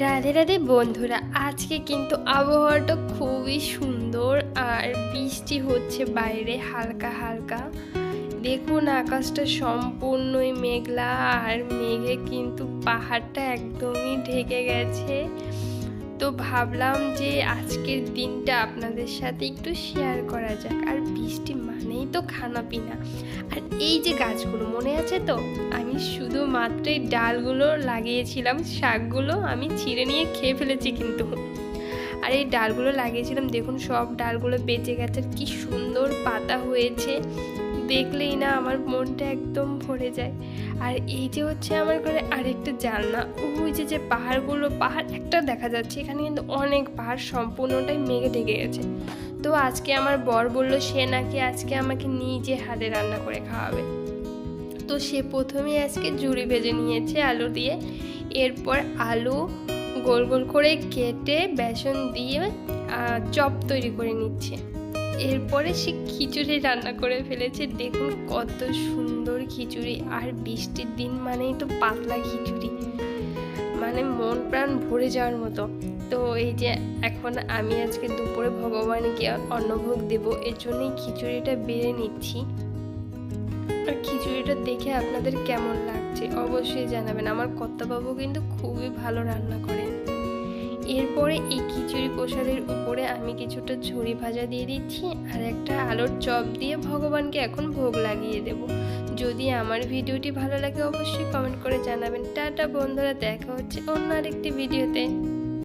রাধে রাধে বন্ধুরা, আজকে কিন্তু আবহাওয়াটা খুবই সুন্দর আর বৃষ্টি হচ্ছে বাইরে হালকা হালকা। দেখুন আকাশটা সম্পূর্ণই মেঘলা আর মেঘে কিন্তু পাহাড়টা একদমই ঢেকে গেছে। তো ভাবলাম যে আজকের দিনটা আপনাদের সাথে একটু শেয়ার করা যাক। আর বৃষ্টি মানেই তো খানা পিনা। আর এই যে গাছগুলো মনে আছে তো, আমি শুধুমাত্র এই ডালগুলো লাগিয়েছিলাম, শাকগুলো আমি ছিঁড়ে নিয়ে খেয়ে ফেলেছি কিন্তু। আর এই ডালগুলো লাগিয়েছিলাম, দেখুন সব ডালগুলো বেঁচে গেছে, কি সুন্দর পাতা হয়েছে, দেখলেই না আমার মনটা একদম ভরে যায়। আর এই যে হচ্ছে আমার ঘরে আরেকটা জানলা, ওই যে পাহাড় একটা দেখা যাচ্ছে, এখানে কিন্তু অনেক পাহাড় সম্পূর্ণটাই মেঘে ঢেকে গেছে। তো আজকে আমার বর বলল সে নাকি আজকে আমাকে নিজে হাতে রান্না করে খাওয়াবে। তো সে প্রথমে আজকে ঝুড়ি ভেজে নিয়েছে আলু দিয়ে, এরপর আলু গোল গোল করে কেটে বেসন দিয়ে চপ তৈরি করে নিচ্ছে। এরপরে সে খিচুড়ি রান্না করে ফেলেছে, দেখুন কত সুন্দর খিচুড়ি। আর বৃষ্টির দিন মানেই তো পাতলা খিচুড়ি, মানে মন প্রাণ ভরে যাওয়ার মতো। তো এই যে এখন আমি আজকে দুপুরে ভগবানকে অন্নভোগ দেব, এর জন্যই খিচুড়িটা বেড়ে নিচ্ছি। আর খিচুড়িটা দেখে আপনাদের কেমন লাগছে অবশ্যই জানাবেন। আমার কর্তাবাবু কিন্তু খুবই ভালো রান্না করেন। এরপরে এই খিচুড়ি প্রসাদের উপরে আমি কিছুটা ঝুরি ভাজা দিয়ে দিচ্ছি আর একটা আলুর চপ দিয়ে ভগবানকে এখন ভোগ লাগিয়ে দেব। যদি আমার ভিডিওটি ভালো লাগে অবশ্যই কমেন্ট করে জানাবেন। টাটা বন্ধুরা, দেখা হচ্ছে অন্য আরেকটি ভিডিওতে।